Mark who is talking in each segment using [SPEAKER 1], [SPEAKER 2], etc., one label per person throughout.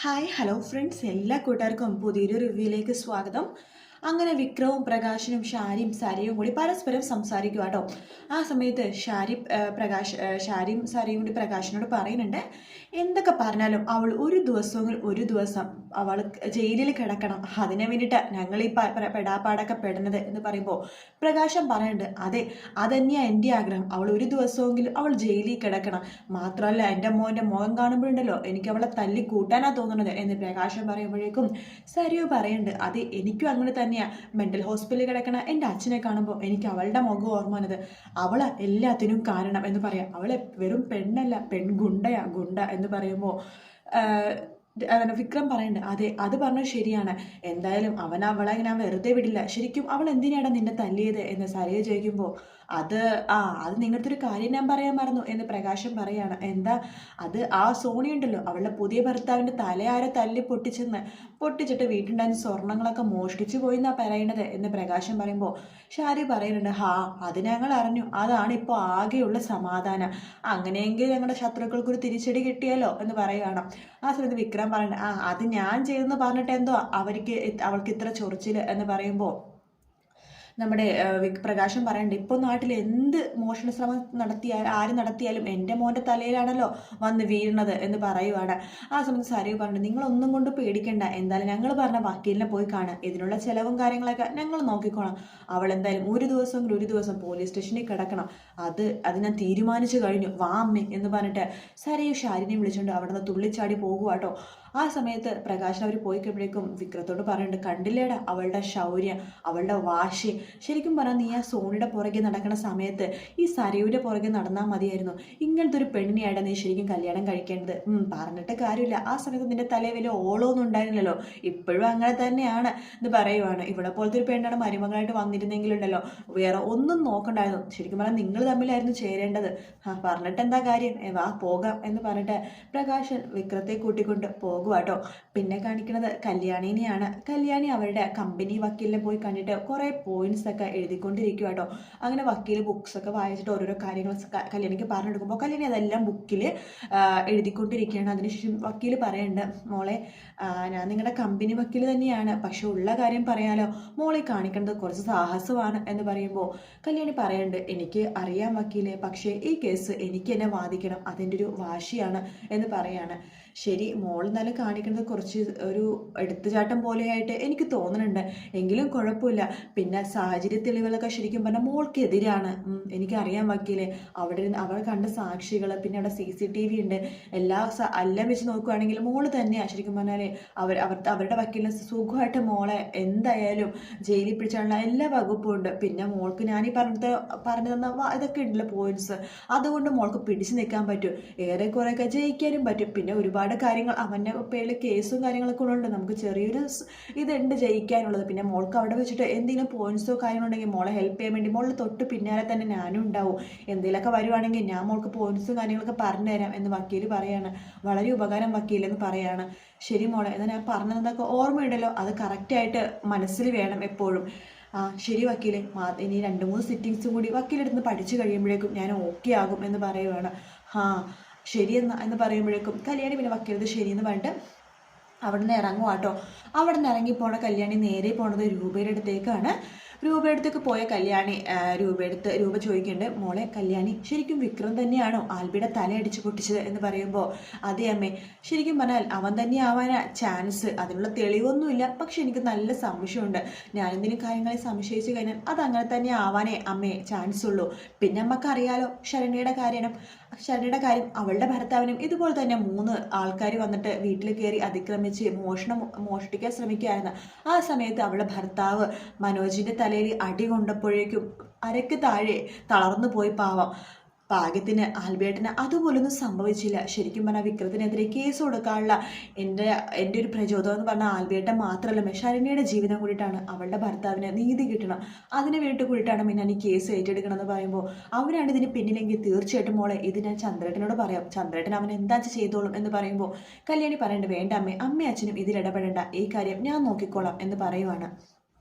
[SPEAKER 1] Hi hello friends, എല്ലാ കൂട്ടുകാർക്കും പുതിയൊരു റിവ്യൂയിലേക്ക് സ്വാഗതം. അങ്ങനെ വിക്രവും പ്രകാശനും ഷാരിയും സരയും കൂടി പരസ്പരം സംസാരിക്കുക കേട്ടോ. ആ സമയത്ത് ഷാരിയും സരയും കൂടി പ്രകാശനോട് പറയുന്നുണ്ട്, എന്തൊക്കെ പറഞ്ഞാലും അവൾ ഒരു ദിവസം അവൾ ജയിലിൽ കിടക്കണം, അതിനെ വേണ്ടിയിട്ട് ഞങ്ങൾ ഈ പെടാപ്പാടൊക്കെ പെടുന്നത് എന്ന് പറയുമ്പോൾ പ്രകാശം പറയുന്നുണ്ട്, അതെ അതന്നെയാണ് എൻ്റെ ആഗ്രഹം, അവൾ ഒരു ദിവസമെങ്കിലും അവൾ ജയിലിൽ കിടക്കണം. മാത്രമല്ല എൻ്റെ മോൻ്റെ മുഖം കാണുമ്പോഴുണ്ടല്ലോ എനിക്ക് അവളെ തല്ലി കൂട്ടാനാ തോന്നുന്നത് എന്ന് പ്രകാശം പറയുമ്പോഴേക്കും സരിയോ പറയുന്നുണ്ട്, അതെ എനിക്കും അങ്ങനെ തന്നെയാ. മെന്റൽ ഹോസ്പിറ്റലിൽ കിടക്കണ എൻ്റെ അച്ഛനെ കാണുമ്പോൾ എനിക്ക് അവളുടെ മുഖം ഓർമ്മ വന്നത്. അവളാ എല്ലാത്തിനും കാരണം എന്ന് പറയാം. അവളെ വെറും പെണ്ണല്ല, പെൺഗുണ്ടയാ, ഗുണ്ട എന്ന് പറയുമ്പോൾ വിക്രം പറയുന്നുണ്ട്, അതെ അത് പറഞ്ഞത് ശരിയാണ്. എന്തായാലും അവളെ ഞാൻ വെറുതെ വിടില്ല. ശരിക്കും അവൾ എന്തിനാണ് നിന്നെ തല്ലിയത് എന്ന് സരയ ചോദിക്കുമ്പോൾ അത് അത് നിങ്ങളുടെ ഒരു കാര്യം ഞാൻ പറയാൻ മറന്നു എന്ന് പ്രകാശം പറയാണ്. എന്താ അത്? ആ സോണി ഉണ്ടല്ലോ, അവളുടെ പുതിയ ഭർത്താവിൻ്റെ തലയാരെ തല്ലി പൊട്ടിച്ചിട്ട് വീട്ടുണ്ടായിരുന്ന സ്വർണ്ണങ്ങളൊക്കെ മോഷ്ടിച്ചു പോയി എന്നാ പറയണത് എന്ന് പ്രകാശം പറയുമ്പോൾ ഷാരി പറയുന്നുണ്ട്, അത് ഞങ്ങൾ അറിഞ്ഞു, അതാണ് ഇപ്പോൾ ആകെയുള്ള സമാധാനം. അങ്ങനെയെങ്കിൽ ഞങ്ങളുടെ ശത്രുക്കൾക്ക് ഒരു തിരിച്ചടി കിട്ടിയല്ലോ എന്ന് പറയുകയാണ്. ആ സമയത്ത് വിക്രം പറയുന്നത്, അത് ഞാൻ ചെയ്തെന്ന് പറഞ്ഞിട്ട് എന്തോ അവൾക്ക് ഇത്ര ചൊറിച്ചിൽ എന്ന് പറയുമ്പോൾ നമ്മുടെ പ്രകാശം പറയണ്ട്, ഇപ്പോൾ നാട്ടിൽ എന്ത് മോഷണ ശ്രമം ആര് നടത്തിയാലും എൻ്റെ മോൻ്റെ തലയിലാണല്ലോ വന്ന് വീഴുന്നത് എന്ന് പറയുവാണ്. ആ സമയത്ത് സരയു പറഞ്ഞു, നിങ്ങളൊന്നും കൊണ്ട് പേടിക്കണ്ട, എന്തായാലും ഞങ്ങൾ പറഞ്ഞ വക്കീലിനെ പോയി കാണാം, ഇതിനുള്ള ചെലവും കാര്യങ്ങളൊക്കെ ഞങ്ങൾ നോക്കിക്കോളാം. അവൾ എന്തായാലും ഒരു ദിവസം പോലീസ് സ്റ്റേഷനിൽ കിടക്കണം, അത് ഞാൻ തീരുമാനിച്ചു കഴിഞ്ഞു, വാ അമ്മേ എന്ന് പറഞ്ഞിട്ട് സരയു ഷാരിനെ വിളിച്ചുകൊണ്ട് അവിടെ നിന്ന് തുള്ളിച്ചാടി പോകുവാട്ടോ. ആ സമയത്ത് പ്രകാശൻ അവർ പോയി കഴിയുമ്പോഴേക്കും വിക്രത്തോട് പറയുന്നുണ്ട്, കണ്ടില്ലേടാ അവളുടെ ശൗര്യം, അവളുടെ വാശി. ശരിക്കും പറഞ്ഞാൽ നീ ആ സോണിയുടെ പുറകെ നടക്കുന്ന സമയത്ത് ഈ സരയുടെ പുറകെ നടന്നാൽ മതിയായിരുന്നു. ഇങ്ങനത്തെ ഒരു പെണ്ണിനെയായിട്ട് നീ ശരിക്കും കല്യാണം കഴിക്കേണ്ടത്. പറഞ്ഞിട്ട് കാര്യമില്ല, ആ സമയത്ത് നിന്റെ തലയിൽ വലിയ ഓളമൊന്നും ഉണ്ടായിരുന്നില്ലല്ലോ, ഇപ്പോഴും അങ്ങനെ തന്നെയാണ് എന്ന് പറയുവാണ്. ഇവിടെ പോലത്തെ ഒരു പെണ്ണാണ് മരുമകളായിട്ട് വന്നിരുന്നെങ്കിലുണ്ടല്ലോ വേറെ ഒന്നും നോക്കണ്ടായിരുന്നു. ശരിക്കും പറഞ്ഞാൽ നിങ്ങൾ തമ്മിലായിരുന്നു ചേരേണ്ടത്. പറഞ്ഞിട്ട് എന്താ കാര്യം, വാ പോകാം എന്ന് പറഞ്ഞിട്ട് പ്രകാശൻ വിക്രത്തെ കൂട്ടിക്കൊണ്ട് പോകുവാട്ടോ. പിന്നെ കാണിക്കുന്നത് കല്യാണിനെയാണ്. കല്യാണി അവരുടെ കമ്പനി വക്കീലിനെ പോയി കണ്ടിട്ട് കുറേ പോയിന്റ്സ് ഒക്കെ എഴുതിക്കൊണ്ടിരിക്കുക കേട്ടോ. അങ്ങനെ വക്കീൽ ബുക്സ് ഒക്കെ വായിച്ചിട്ട് ഓരോരോ കാര്യങ്ങൾ കല്യാണിക്ക് പറഞ്ഞെടുക്കുമ്പോൾ കല്യാണി അതെല്ലാം ബുക്കിൽ എഴുതിക്കൊണ്ടിരിക്കുകയാണ്. അതിനുശേഷം വക്കീൽ പറയുന്നുണ്ട്, മോളെ ഞാൻ നിങ്ങളുടെ കമ്പനി വക്കീൽ തന്നെയാണ്, പക്ഷെ ഉള്ള കാര്യം പറയാലോ, മോളെ കാണിക്കേണ്ടത് കുറച്ച് സാഹസമാണ് എന്ന് പറയുമ്പോൾ കല്യാണി പറയുന്നുണ്ട്, എനിക്ക് അറിയാം വക്കീലെ, പക്ഷേ ഈ കേസ് എനിക്ക് തന്നെ വാദിക്കണം, അതിൻ്റെ ഒരു വാശിയാണ് എന്ന് പറയാണ്. ശരി, മോൾ എന്നാലും കാണിക്കുന്നത് കുറച്ച് ഒരു എടുത്തുചാട്ടം പോലെയായിട്ട് എനിക്ക് തോന്നുന്നുണ്ട്, എങ്കിലും കുഴപ്പമില്ല. പിന്നെ സാഹചര്യ തെളിവുകളൊക്കെ ശരിക്കും പറഞ്ഞാൽ മോൾക്കെതിരാണ്. എനിക്കറിയാം വക്കീലെ, അവർ കണ്ട സാക്ഷികൾ, പിന്നെ അവിടെ CCTV ഉണ്ട്, എല്ലാം വെച്ച് നോക്കുകയാണെങ്കിൽ മോള് തന്നെയാണ് ശരിക്കും പറഞ്ഞാൽ അവരുടെ വക്കീലിനെ സുഖമായിട്ട് മോളെ എന്തായാലും ജയിലിൽ പിടിച്ചാലുള്ള എല്ലാ വകുപ്പും ഉണ്ട്. പിന്നെ മോൾക്ക് ഞാൻ ഈ പറഞ്ഞു തന്ന ഇതൊക്കെ ഉണ്ടല്ലോ പോയിന്റ്സ്, അതുകൊണ്ട് മോൾക്ക് പിടിച്ചു നിൽക്കാൻ പറ്റും, ഏറെക്കുറെയൊക്കെ ജയിക്കാനും പറ്റും. പിന്നെ ഒരുപാട് കാര്യങ്ങൾ അവൻ്റെ പേരിൽ കേസും കാര്യങ്ങളൊക്കെ ഉണ്ട്, നമുക്ക് ചെറിയൊരു ഇതുണ്ട് ജയിക്കാനുള്ളത്. പിന്നെ മോൾക്ക് അവിടെ വെച്ചിട്ട് എന്തെങ്കിലും പോയിന്റ്സോ കാര്യങ്ങളുണ്ടെങ്കിൽ മോളെ ഹെൽപ്പ് ചെയ്യാൻ വേണ്ടി മോളിൽ തൊട്ട് പിന്നാലെ തന്നെ ഞാനും ഉണ്ടാവും. എന്തെങ്കിലുമൊക്കെ വരുവാണെങ്കിൽ ഞാൻ മോൾക്ക് പോയിന്റ്സും കാര്യങ്ങളൊക്കെ പറഞ്ഞു തരാം എന്ന് വക്കീൽ പറയാണ്. വളരെ ഉപകാരം വക്കീലെന്ന് പറയാണ്. ശരി മോളെ, എന്നാൽ ഞാൻ പറഞ്ഞതൊക്കെ ഓർമ്മയുണ്ടല്ലോ, അത് കറക്റ്റായിട്ട് മനസ്സിൽ വേണം എപ്പോഴും. ശരി വക്കീലെ, ഇനി 2-3 സിറ്റിങ്സും കൂടി വക്കീലെടുത്ത് പഠിച്ചു കഴിയുമ്പോഴേക്കും ഞാൻ ഓക്കെ ആകും എന്ന് പറയുവാണ്. ശരിയെന്ന് പറയുമ്പോഴേക്കും കല്യാണി പിന്നെ വക്കീലത് ശരിയെന്ന് പറഞ്ഞിട്ട് അവിടെ നിന്ന് ഇറങ്ങുവാട്ടോ. അവിടെ നിന്ന് ഇറങ്ങിപ്പോണ കല്യാണി നേരെ പോണത് രൂപയുടെ അടുത്തേക്കാണ്. രൂപയുടെ അടുത്തേക്ക് പോയ കല്യാണി രൂപ ചോദിക്കുന്നുണ്ട്, മോളെ കല്യാണി, ശരിക്കും വിക്രം തന്നെയാണോ ആൽബിയുടെ തലയടിച്ച് പൊട്ടിച്ചത് എന്ന് പറയുമ്പോൾ അതെ അമ്മേ, ശരിക്കും പറഞ്ഞാൽ അവൻ തന്നെ ആവാനാ ചാൻസ്, അതിനുള്ള തെളിവൊന്നുമില്ല, പക്ഷെ എനിക്ക് നല്ല സംശയമുണ്ട്. ഞാൻ എന്തെങ്കിലും കാര്യങ്ങളെ സംശയിച്ചു കഴിഞ്ഞാൽ അത് അങ്ങനെ തന്നെ ആവാനേ അമ്മേ ചാൻസ് ഉള്ളൂ. പിന്നെ അമ്മക്കറിയാലോ ശരണ്യയുടെ കാര്യം, അവളുടെ ഭർത്താവിനും ഇതുപോലെ തന്നെ 3 ആൾക്കാർ വന്നിട്ട് വീട്ടിൽ കയറി അതിക്രമിച്ച് മോഷ്ടിക്കാൻ ശ്രമിക്കുകയായിരുന്നു. ആ സമയത്ത് അവളുടെ ഭർത്താവ് മനോജിന്റെ തലയിൽ അടി കൊണ്ടപ്പോഴേക്കും അരക്ക് താഴെ തളർന്നു പോയി പാവം. ഭാഗ്യത്തിന് ആൽബേട്ടിന് അതുപോലൊന്നും സംഭവിച്ചില്ല. ശരിക്കും പറഞ്ഞാൽ വിക്രത്തിനെതിരെ കേസ് കൊടുക്കാനുള്ള എൻ്റെ ഒരു പ്രചോദനം എന്ന് പറഞ്ഞാൽ ആൽബേട്ടൻ മാത്രമല്ല ശരണ്യയുടെ ജീവിതം കൂടിയിട്ടാണ്. അവളുടെ ഭർത്താവിന് നീതി കിട്ടണം, അതിന് വേണ്ടി കൂടിയിട്ടാണ് പിന്നെ ഈ കേസ് ഏറ്റെടുക്കണം എന്ന് പറയുമ്പോൾ അവനാണ് ഇതിന് പിന്നിലെങ്കിൽ തീർച്ചയായിട്ടും മോളെ ഇത് ഞാൻ ചന്ദ്രേട്ടനോട് പറയാം, ചന്ദ്രേട്ടൻ അവൻ എന്താ ചെയ്തോളും എന്ന് പറയുമ്പോൾ കല്യാണി പറയേണ്ടത്, വേണ്ട അമ്മ അച്ഛനും ഇതിൽ ഇടപെടേണ്ട, ഈ കാര്യം ഞാൻ നോക്കിക്കോളാം എന്ന് പറയുവാണ്.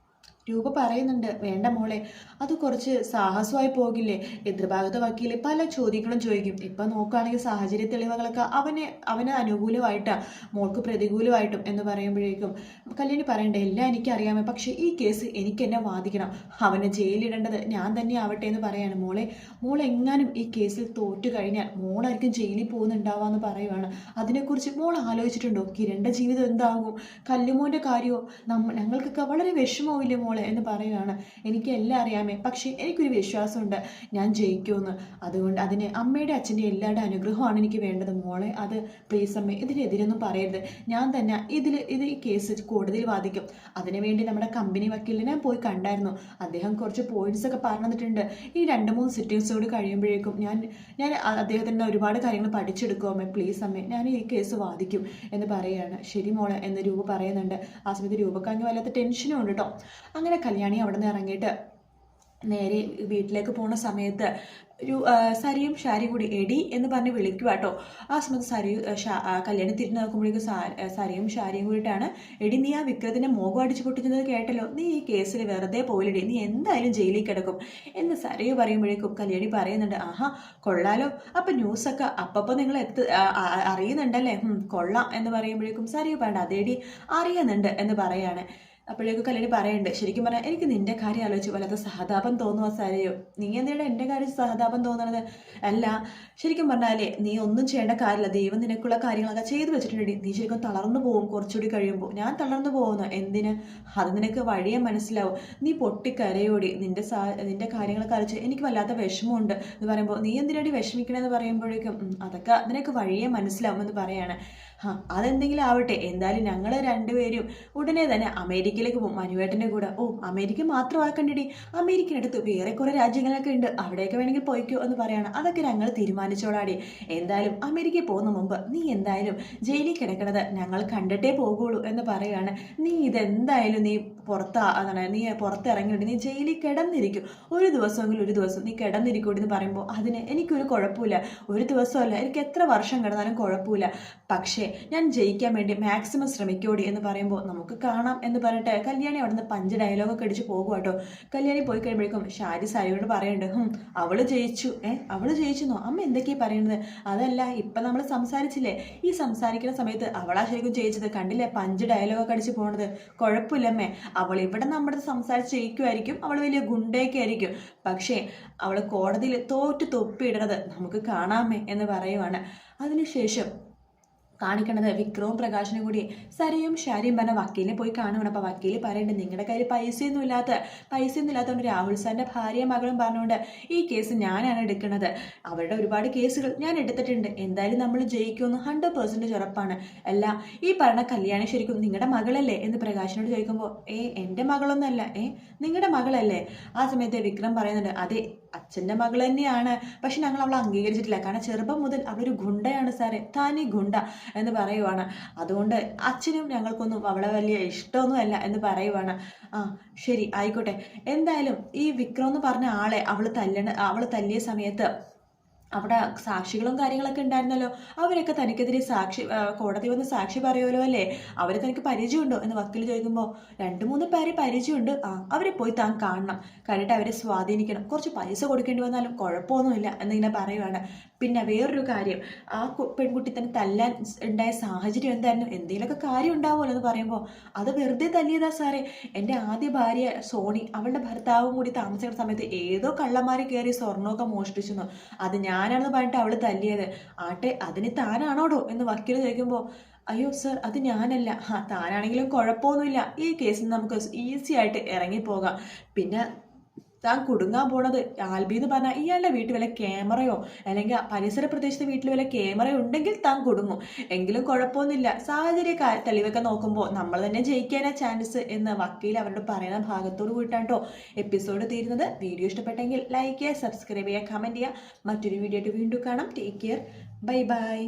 [SPEAKER 1] രൂപ പറയുന്നുണ്ട്, വേണ്ട മോളെ, അത് കുറച്ച് സാഹസമായി പോകില്ലേ? എതിർഭാഗത്തെ വക്കീല് പല ചോദ്യങ്ങളും ചോദിക്കും. ഇപ്പം നോക്കുകയാണെങ്കിൽ സാഹചര്യ തെളിവുകളൊക്കെ അവന് അനുകൂലമായിട്ടാ, മോൾക്ക് പ്രതികൂലമായിട്ടും എന്ന് പറയുമ്പോഴേക്കും കല്യാണി പറയണ്ടേ, എല്ലാം എനിക്കറിയാമേ, പക്ഷേ ഈ കേസ് എനിക്ക് എന്നെ വാദിക്കണം, അവനെ ജയിലിടേണ്ടത് ഞാൻ തന്നെ ആവട്ടെ എന്ന് പറയാണ്. മോളെങ്ങാനും ഈ കേസിൽ തോറ്റു കഴിഞ്ഞാൽ മോളായിരിക്കും ജയിലിൽ പോകുന്നുണ്ടാവാന്ന് പറയുവാണ്. അതിനെക്കുറിച്ച് മോൾ ആലോചിച്ചിട്ടുണ്ടോ? കിരണിന്റെ ജീവിതം എന്താകും? കല്ലുമോൻ്റെ കാര്യമോ? ഞങ്ങൾക്കൊക്കെ വളരെ വിഷമമില്ലേ മോളെ എന്ന് പറയുകയാണ്. എനിക്ക് എല്ലാം അറിയാമേ, പക്ഷേ എനിക്കൊരു വിശ്വാസമുണ്ട് ഞാൻ ജയിക്കുമെന്ന്. അതുകൊണ്ട് അതിന് അമ്മയുടെ അച്ഛൻ്റെ എല്ലാവരുടെ അനുഗ്രഹമാണ് എനിക്ക് വേണ്ടത് മോളെ. അത് പ്ലീസ് അമ്മേ, ഇതിനെതിരൊന്നും പറയരുത്. ഞാൻ തന്നെ ഈ കേസ് കോടതിയിൽ വാദിക്കും. അതിനുവേണ്ടി നമ്മുടെ കമ്പനി വക്കീലിനെ പോയി കണ്ടായിരുന്നു. അദ്ദേഹം കുറച്ച് പോയിന്റ്സ് ഒക്കെ പറഞ്ഞു തന്നിട്ടുണ്ട്. ഈ 2-3 സിറ്റിങ്സ് കൂടി കഴിയുമ്പോഴേക്കും ഞാൻ അദ്ദേഹത്തിൻ്റെ ഒരുപാട് കാര്യങ്ങൾ പഠിച്ചെടുക്കും അമ്മേ, പ്ലീസ് അമ്മേ, ഞാൻ ഈ കേസ് വാദിക്കും എന്ന് പറയുകയാണ്. ശരി മോളെ എന്ന് രൂപ പറയുന്നുണ്ട്. ആ സമയത്ത് രൂപക്കാണെങ്കിൽ വല്ലാത്ത ടെൻഷനും ഉണ്ട് കേട്ടോ. അങ്ങനെ കല്യാണി അവിടെ നിന്ന് ഇറങ്ങിയിട്ട് നേരെ വീട്ടിലേക്ക് പോണ സമയത്ത് സരിയും ഷാരിയും കൂടി എടി എന്ന് പറഞ്ഞ് വിളിക്കുക കേട്ടോ. ആ സമയത്ത് കല്യാണി തിരിഞ്ഞ് നോക്കുമ്പോഴേക്കും സരിയും ഷാരിയും കൂടിയിട്ടാണ്, എടി നീ ആ വിക്രത്തിൻ്റെ മുഖം അടിച്ചു പൊട്ടിച്ചത് കേട്ടല്ലോ, നീ ഈ കേസിൽ വെറുതെ പോയില്ലടി, നീ എന്തായാലും ജയിലിൽ കിടക്കും എന്ന് സരിയു പറയുമ്പോഴേക്കും കല്യാണി പറയുന്നുണ്ട്, ആഹാ കൊള്ളാലോ, അപ്പം ന്യൂസൊക്കെ അപ്പം നിങ്ങൾ അറിയുന്നുണ്ടല്ലേ, കൊള്ളാം എന്ന് പറയുമ്പോഴേക്കും സരിയു പറയണ്ട, അതേടി അറിയുന്നുണ്ട് എന്ന് പറയാണ്. അപ്പോഴേക്കും കല്യാണി പറയുന്നുണ്ട്, ശരിക്കും പറഞ്ഞാൽ എനിക്ക് നിന്റെ കാര്യം ആലോചിച്ച് വല്ലാത്ത സഹതാപം തോന്നുക സാരയോ, നീ എന്തിനാണ് എൻ്റെ കാര്യം സഹതാപം തോന്നണത്? അല്ല ശരിക്കും പറഞ്ഞാലേ നീ ഒന്നും ചെയ്യേണ്ട കാര്യമില്ല, ദൈവം നിനക്കുള്ള കാര്യങ്ങളൊക്കെ ചെയ്തു വെച്ചിട്ടുണ്ടെങ്കിൽ നീ ശരിക്കും തളർന്നു പോകും. കുറച്ചുകൂടി കഴിയുമ്പോൾ ഞാൻ തളർന്നു പോകുന്നു, എന്തിന്? അത് നിനക്ക് വഴിയെ മനസ്സിലാവും. നീ പൊട്ടിക്കരയോടി, നിന്റെ കാര്യങ്ങളൊക്കെ അറിയിച്ച് എനിക്ക് വല്ലാത്ത വിഷമമുണ്ട് എന്ന് പറയുമ്പോൾ, നീ എന്തിനാടി വിഷമിക്കണമെന്ന് പറയുമ്പോഴേക്കും അതൊക്കെ നിനക്ക് വഴിയെ മനസ്സിലാവും എന്ന് പറയാണ്. അതെന്തെങ്കിലും ആവട്ടെ, എന്തായാലും ഞങ്ങൾ രണ്ടുപേരും ഉടനെ തന്നെ അമേരിക്കയിലേക്ക് പോകും മനുവേട്ടൻ്റെ കൂടെ. ഓ അമേരിക്ക മാത്രമാക്കണ്ടടി, അമേരിക്കനടുത്ത് വേറെ കുറേ രാജ്യങ്ങളൊക്കെ ഉണ്ട്, അവിടെയൊക്കെ വേണമെങ്കിൽ പോയിക്കോ എന്ന് പറയാണ്. അതൊക്കെ ഞങ്ങൾ തീരുമാനിച്ചോളാടി, എന്തായാലും അമേരിക്കയിൽ പോകുന്ന മുമ്പ് നീ എന്തായാലും ജയിലിൽ കിടക്കണത് ഞങ്ങൾ കണ്ടിട്ടേ പോകുള്ളൂ എന്ന് പറയുകയാണ്. നീ ഇതെന്തായാലും നീ പുറത്തിറങ്ങിയിട്ട് നീ ജയിലിൽ കിടന്നിരിക്കും, ഒരു ദിവസം നീ കിടന്നിരിക്കൂടി എന്ന് പറയുമ്പോൾ അതിന് എനിക്കൊരു കുഴപ്പമില്ല, ഒരു ദിവസമല്ല, എനിക്ക് എത്ര വർഷം കിടന്നാലും കുഴപ്പമില്ല, പക്ഷേ ഞാൻ ജയിക്കാൻ വേണ്ടി മാക്സിമം ശ്രമിക്കോടി എന്ന് പറയുമ്പോൾ നമുക്ക് കാണാം എന്ന് പറഞ്ഞിട്ട് കല്യാണി അവിടെ നിന്ന് 5 ഡയലോഗൊക്കെ അടിച്ച് പോകും കേട്ടോ. കല്യാണി പോയി കഴിയുമ്പോഴേക്കും ഷാരി സരിയോട് പറയുന്നുണ്ട്, അവള് ജയിച്ചു. അവള് ജയിച്ചെന്നോ? അമ്മ എന്തൊക്കെയാ പറയുന്നത്? അതല്ല ഇപ്പം നമ്മൾ സംസാരിച്ചില്ലേ, ഈ സംസാരിക്കുന്ന സമയത്ത് അവളാ ശരിക്കും ജയിച്ചത്, കണ്ടില്ലേ 5 ഡയലോഗൊക്കെ അടിച്ച് പോണത്. കുഴപ്പമില്ലമ്മേ, അവൾ ഇവിടെ നമ്മുടെ സംസാരിച്ച് ജയിക്കുമായിരിക്കും, അവൾ വലിയ ഗുണ്ടയൊക്കെ ആയിരിക്കും, പക്ഷേ അവൾ കോടതിയിൽ തോറ്റു തൊപ്പിയിടണത് നമുക്ക് കാണാമേ എന്ന് പറയുവാണ്. അതിനുശേഷം കാണിക്കണത് വിക്രവും പ്രകാശനും കൂടി സരിയും ഷാരിയും പറഞ്ഞ വക്കീലിനെ പോയി കാണുകയാണ്. അപ്പോൾ വക്കീൽ പറയുന്നുണ്ട്, നിങ്ങളുടെ കയ്യിൽ പൈസയൊന്നും ഇല്ലാത്തതുകൊണ്ട് രാഹുൽ സാറിൻ്റെ ഭാര്യയും മകളും പറഞ്ഞുകൊണ്ട് ഈ കേസ് ഞാനാണ് എടുക്കുന്നത്, അവരുടെ ഒരുപാട് കേസുകൾ ഞാൻ എടുത്തിട്ടുണ്ട്, എന്തായാലും നമ്മൾ ജയിക്കുമെന്ന് 100% ഉറപ്പാണ്. അല്ല ഈ പറഞ്ഞ കല്യാണി ശരിക്കും നിങ്ങളുടെ മകളല്ലേ എന്ന് പ്രകാശനോട് ചോദിക്കുമ്പോൾ, എൻ്റെ മകളൊന്നല്ല, നിങ്ങളുടെ മകളല്ലേ? ആ സമയത്ത് വിക്രം പറയുന്നുണ്ട്, അതെ അച്ഛൻ്റെ മകൾ തന്നെയാണ്, പക്ഷെ ഞങ്ങൾ അവളെ അംഗീകരിച്ചിട്ടില്ല, കാരണം ചെറുപ്പം മുതൽ അവളൊരു ഗുണ്ടയാണ് സാറേ, താനീ ഗുണ്ട എന്ന് പറയുവാണ്, അതുകൊണ്ട് അച്ഛനും ഞങ്ങൾക്കൊന്നും അവളെ വലിയ ഇഷ്ടമൊന്നുമല്ല എന്ന് പറയുവാണ്. ശരി ആയിക്കോട്ടെ, എന്തായാലും ഈ വിക്രം എന്ന് പറഞ്ഞ ആളെ അവൾ തല്ലിയ സമയത്ത് അവിടെ സാക്ഷികളും കാര്യങ്ങളൊക്കെ ഉണ്ടായിരുന്നല്ലോ, അവരൊക്കെ തനിക്കെതിരെ കോടതി വന്ന് സാക്ഷി പറയുമല്ലോ അല്ലേ, അവരെ തനിക്ക് പരിചയമുണ്ടോ എന്ന് വക്കീൽ ചോദിക്കുമ്പോൾ 2-3 പേരെ പരിചയമുണ്ട്, അവരെ പോയി താൻ കാണണം, കണ്ടിട്ട് അവരെ സ്വാധീനിക്കണം, കുറച്ച് പൈസ കൊടുക്കേണ്ടി വന്നാലും കുഴപ്പമൊന്നുമില്ല എന്നിങ്ങനെ പറയുവാണ്. പിന്നെ വേറൊരു കാര്യം, ആ പെൺകുട്ടി തന്നെ തല്ലാൻ ഉണ്ടായ സാഹചര്യം എന്തായിരുന്നു, എന്തെങ്കിലുമൊക്കെ കാര്യം ഉണ്ടാവുമല്ലോ എന്ന് പറയുമ്പോൾ, അത് വെറുതെ തല്ലിയതാ സാറേ, എൻ്റെ ആദ്യ ഭാര്യ സോണി അവളുടെ ഭർത്താവും കൂടി താമസിക്കുന്ന സമയത്ത് ഏതോ കള്ളന്മാരെ കയറി സ്വർണ്ണമൊക്കെ മോഷ്ടിച്ചെന്നു, അത് ഞാനാണെന്ന് പറഞ്ഞിട്ട് അവൾ തല്ലിയത്, ആട്ടെ അതിന് താനാണോടോ എന്ന് വക്കീൽ ചോദിക്കുമ്പോൾ, അയ്യോ സർ അത് ഞാനല്ല, താനാണെങ്കിലും കുഴപ്പമൊന്നുമില്ല, ഈ കേസിൽ നമുക്ക് ഈസി ആയിട്ട് ഇറങ്ങിപ്പോകാം, പിന്നെ താൻ കുടുങ്ങാൻ പോണത് ആൽബി എന്ന് പറഞ്ഞാൽ ഇയാളുടെ വീട്ടിൽ വല്ല ക്യാമറയോ അല്ലെങ്കിൽ പരിസര പ്രദേശത്തെ വീട്ടിൽ വല്ല ക്യാമറയോ ഉണ്ടെങ്കിൽ താൻ കുടുങ്ങും, എങ്കിലും കുഴപ്പമൊന്നുമില്ല, സാഹചര്യ തെളിവൊക്കെ നോക്കുമ്പോൾ നമ്മൾ തന്നെ ജയിക്കാനാ ചാൻസ് എന്ന് വക്കീൽ അവരോട് പറയുന്ന ഭാഗത്തോട് കൂട്ടാണ് കേട്ടോ എപ്പിസോഡ് തീരുന്നത്. വീഡിയോ ഇഷ്ടപ്പെട്ടെങ്കിൽ ലൈക്ക് ചെയ്യുക, സബ്സ്ക്രൈബ് ചെയ്യുക, കമൻറ്റ് ചെയ്യുക. മറ്റൊരു വീഡിയോ ആയിട്ട് വീണ്ടും കാണാം. Take care, bye bye.